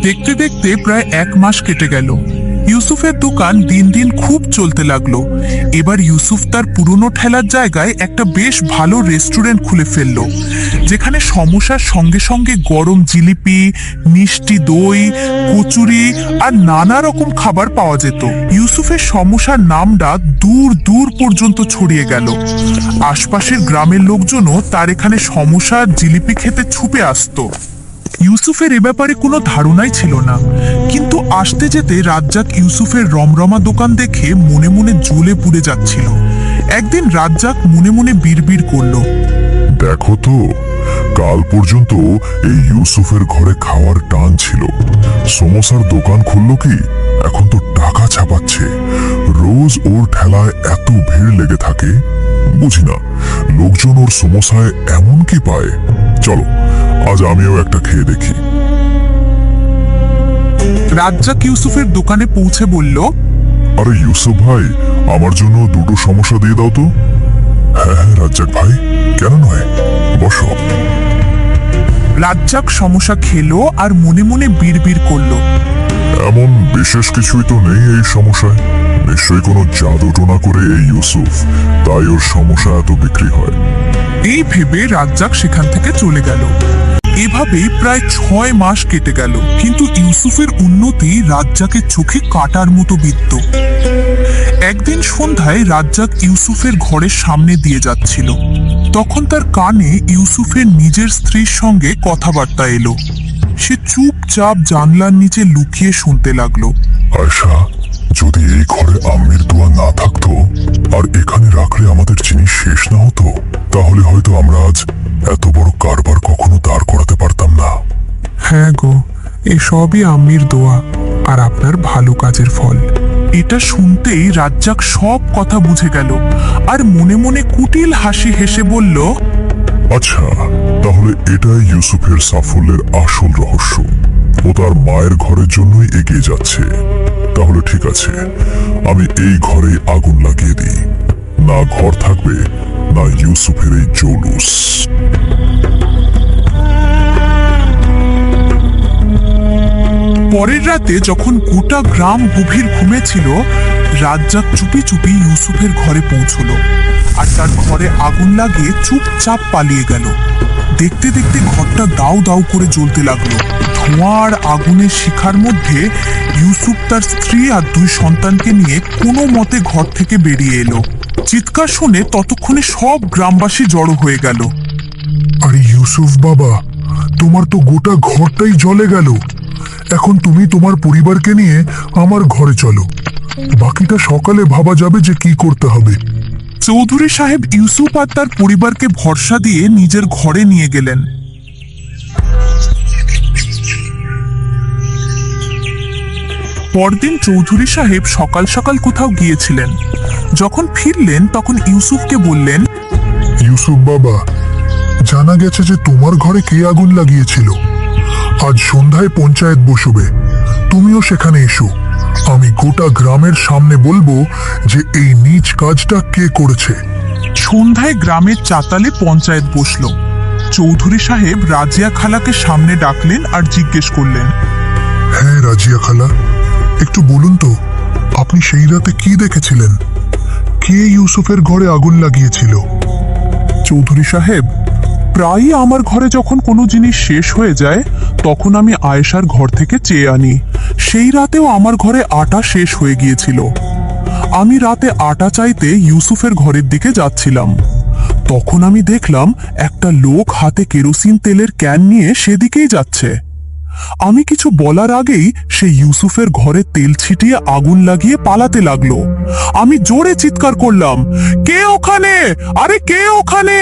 দেখতে দেখতে প্রায় 1 মাস কেটে গেল। ইউসুফের দোকান দিন দিন খুব চলতে লাগলো। এবার ইউসুফ তার পুরনো ঠেলার জায়গায় একটা বেশ ভালো রেস্টুরেন্ট খুলে ফেললো, যেখানে সমোসার সঙ্গে সঙ্গে গরম জিলিপি, মিষ্টি দই, কচুরি আর নানা রকম খাবার পাওয়া যেত। ইউসুফের সমোসার নামটা দূর দূর পর্যন্ত ছড়িয়ে গেল। আশপাশের গ্রামের লোকজনও তার এখানে সমোসা আর জিলিপি খেতে ছুটে আসতো। ইউসুফের এ ব্যাপারে কোনো ধারণাই ছিল না, কিন্তু আসতে যেতে রাজ্জাক ইউসুফের রমরমা দোকান দেখে মনে মনে জ্বলে পুড়ে যাচ্ছিল। একদিন রাজ্জাক মনে মনে বিড়বিড় করলো, দেখো তো, কাল পর্যন্ত এই ইউসুফের ঘরে খাওয়ার টান ছিল, সমোসার দোকান খুললো কি এখন তো টাকা ছাপাচ্ছে। রোজ ওর ঠেলায় এত ভিড় লেগে থাকে, বুঝি না লোকজন ওর সমোসায় এমন কি পায়। চলো আজ আমিও একটা খেয়ে দেখি। রাজ্জাক ইউসুফের দোকানে পৌঁছে বলল, আরে ইউসুফ ভাই, আমার জন্য 2টো সমোসা দিয়ে দাও তো। হ্যাঁ হ্যাঁ রাজ্জাক ভাই, কেন নয়, বসো। রাজ্জাক সমোসা খেলো আর মনে মনে বিড়বিড় করলো, এমন বিশেষ কিছুই তো নেই এই সমস্যায়, নিশ্চয়ই কোনো জাদু টোনা করে এই ইউসুফ, তাই ওর সমস্যা এত বিক্রি হয়। এই ভেবে রাজ্জাক সেখান থেকে চলে গেল। এভাবেই প্রায় 6 মাস কেটে গেল, কিন্তু ইউসুফের উন্নতি রাজ্জাকের চোখে কাটার মতো বিদ্ধ। একদিন সন্ধ্যায় রাজ্জাক ইউসুফের ঘরের সামনে দিয়ে যাচ্ছিল, তখন তার কানে ইউসুফের নিজের স্ত্রীর সঙ্গে কথাবার্তা এলো। সে চুপচাপ জানলার নিচে লুকিয়ে শুনতে লাগলো। আয়শা, যদি এই ঘরে আম্মির দোয়া না থাকতো আর এখানে রাখলে আমাদের জিনিস শেষ না হতো, তাহলে হয়তো আমরা আজ এত বড় কারবার কখনো দাঁড় করাতে পারতাম না। হ্যাঁ গো, এসবই আম্মির দোয়া আর আপনার ভালো কাজের ফল। এটা শুনতেই রাজ্জাক সব কথা বুঝে গেল আর মনে মনে কুটিল হাসি হেসে বলল, আচ্ছা, তাহলে এটাই ইউসুফের সাফল্যের আসল রহস্য। ও তার মায়ের ঘরের জন্যই এগিয়ে যাচ্ছে। তাহলে ঠিক আছে, আমি এই ঘরে আগুন লাগিয়ে দিই। না ঘর থাকবে, না ইউসুফের এই জৌলুস। পরের রাতে যখন গোটা গ্রাম গভীর ঘুমেছিল, রাজ্জাক চুপি চুপি ইউসুফের ঘরে পৌঁছলো আর তার ঘরে আগুন লাগিয়ে চুপচাপ পালিয়ে গেল। দেখতে দেখতে ঘরটা দাউ দাউ করে জ্বলতে লাগলো। ধোঁয়া আর আগুনের শিখার মধ্যে ইউসুফ তার স্ত্রী আর 2 সন্তানকে নিয়ে কোনো মতে ঘর থেকে বেরিয়ে এলো। চিৎকার শুনে ততক্ষণে সব গ্রামবাসী জড়ো হয়ে গেল। আরে ইউসুফ বাবা, তোমার তো গোটা ঘরটাই জ্বলে গেল। এখন তুমি তোমার পরিবারকে নিয়ে আমার ঘরে চলো, বাকিটা সকালে ভাবা যাবে যে কি করতে হবে। চৌধুরী সাহেব ইউসুফ আর তার পরিবারকে ভরসা দিয়ে নিজের ঘরে নিয়ে গেলেন। পরদিন চৌধুরী সাহেব সকাল সকাল কোথাও গিয়েছিলেন। যখন ফিরলেন তখন ইউসুফকে বললেন, ইউসুফ বাবা, জানা গেছে যে তোমার ঘরে কে আগুন লাগিয়েছিল। আজ সন্ধ্যায় পঞ্চায়েত বসবে, তুমিও সেখানে এসো। আমি গোটা গ্রামের সামনে বলবো যে এই নীচ কাজটা কে করেছে। সন্ধ্যায় গ্রামের চাতালে পঞ্চায়েত বসল। চৌধুরী সাহেব রাজিয়া খালাকে সামনে ডাকলেন আর জিজ্ঞেস করলেন, হ্যাঁ রাজিয়া খালা, একটু বলুন তো, আপনি সেই রাতে কি দেখেছিলেন? কে ইউসুফের ঘরে আগুন লাগিয়েছিল? চৌধুরী সাহেব, প্রায়ই আমার ঘরে যখন কোনো জিনিস শেষ হয়ে যায় তখন আমি আয়েশার ঘর থেকে চেয়ে আনি। সেই রাতেও আমার ঘরে আটা শেষ হয়ে গিয়েছিল। আমি রাতে আটা চাইতে ইউসুফের ঘরের দিকে যাচ্ছিলাম, তখন আমি দেখলাম একটা লোক হাতে কেরোসিন তেলের ক্যান নিয়ে সেদিকেই যাচ্ছে। আমি কিছু বলার আগেই সে ইউসুফের ঘরে তেল ছিটিয়ে আগুন লাগিয়ে পালাতে লাগলো। আমি জোরে চিৎকার করলাম, কে ওখানে? আরে কে ওখানে?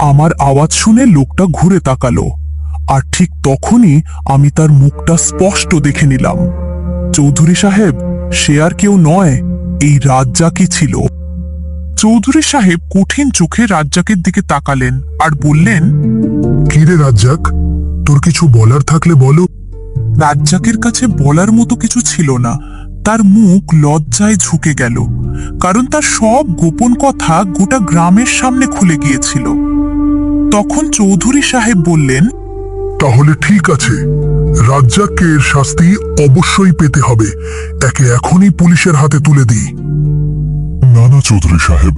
আমার আওয়াজ শুনে লোকটা ঘুরে তাকালো, আর ঠিক তখনই আমি তার মুখটা স্পষ্ট দেখে নিলাম। চৌধুরী সাহেব, সে আর কেউ নয়, এই রাজ্জাকই ছিল। চৌধুরী সাহেব কঠিন চোখে রাজ্জাকের দিকে তাকালেন আর বললেন, কি রে রাজ্জাক, তোর কিছু বলার থাকলে বলো। রাজ্জাকের কাছে বলার মতো কিছু ছিল না। তার মুখ লজ্জায় ঝুঁকে গেল, কারণ তার সব গোপন কথা গোটা গ্রামের সামনে খুলে গিয়েছিল। তখন চৌধুরী সাহেব বললেন, তাহলে ঠিক আছে, রাজ্জাককে এর শাস্তি অবশ্যই পেতে হবে। একে এখনই পুলিশের হাতে তুলে দিই। না না চৌধুরী সাহেব,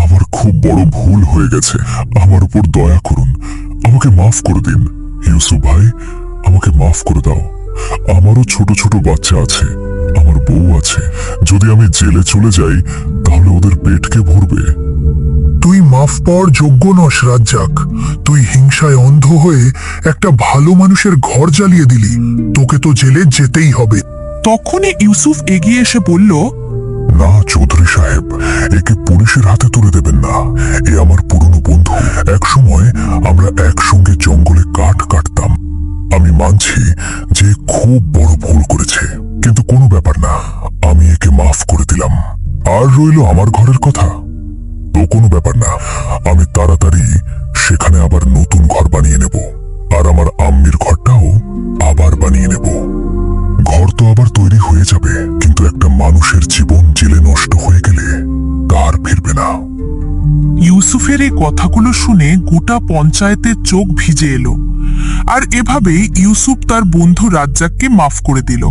আমার খুব বড় ভুল হয়ে গেছে। আমার উপর দয়া করুন, আমাকে মাফ করে দিন। ইউসুফ ভাই, আমাকে মাফ করে দাও। আমারও ছোট ছোট বাচ্চা আছে, আমার বউ আছে। যদি আমি জেলে চলে যাই তাহলে ওদের পেটকে ভরবে। তুই মাফ পাওয়ার যোগ্য নস রাজ্জাক। তুই হিংসায় অন্ধ হয়ে একটা ভালো মানুষের ঘর জ্বালিয়ে দিলি। তোকে তো জেলে যেতেই হবে। তখনই ইউসুফ এগিয়ে এসে বলল, না চৌধুরী সাহেব, একে পুলিশের হাতে তুলে দেবেন না। এ আমার পুরনো বন্ধু। এক সময় আমরা একসঙ্গে জঙ্গলে কাঠ কাটতাম। আমি মানছি যে খুব বড় ভুল করেছে, কিন্তু কোনো ব্যাপার না, আমি একে মাফ করে দিলাম। আর রইল আমার ঘরের কথা, তো কোনো ব্যাপার না, আমি তাড়াতাড়ি সেখানে আবার নতুন ঘর বানিয়ে নেব। আর আমার আম্মির ঘরটাও আবার বানিয়ে নেব। ঘর তো আবার তৈরি হয়ে যাবে, কিন্তু একটা মানুষের জীবন জেলে নষ্ট হয়ে গেলে তার ফিরবে না। ইউসুফের এই কথাগুলো শুনে গোটা পঞ্চায়েতের চোখ ভিজে এলো। আর এভাবেই ইউসুফ তার বন্ধু রাজ্জাককে মাফ করে দিল।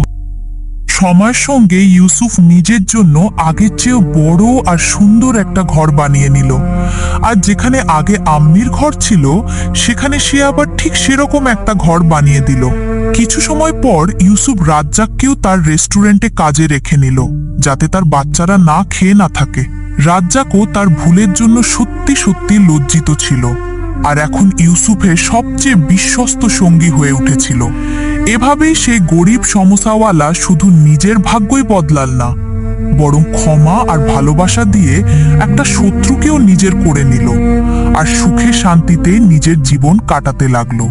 সময়ের সঙ্গে ইউসুফ নিজের জন্য আগের চেয়েও বড় আর সুন্দর একটা ঘর বানিয়ে নিল। আর যেখানে আগে আম্মির ঘর ছিল, সেখানে সে আবার ঠিক সেরকম একটা ঘর বানিয়ে দিল। কিছু সময় পর ইউসুফ রাজ্জাককেও তার রেস্টুরেন্টে কাজে রেখে নিল, যাতে তার বাচ্চারা না খেয়ে না থাকে। রাজ্জাকও তার ভুলের জন্য সত্যি সত্যি লজ্জিত ছিল, আর এখন ইউসুফের সবচেয়ে বিশ্বস্ত সঙ্গী হয়ে উঠেছিল। এভাবেই সেই গরিব সমোসাওয়ালা শুধু নিজের ভাগ্যই বদলাল না, বরং ক্ষমা আর ভালোবাসা দিয়ে একটা শত্রুকেও নিজের করে নিল, আর সুখে শান্তিতে নিজের জীবন কাটাতে লাগলো।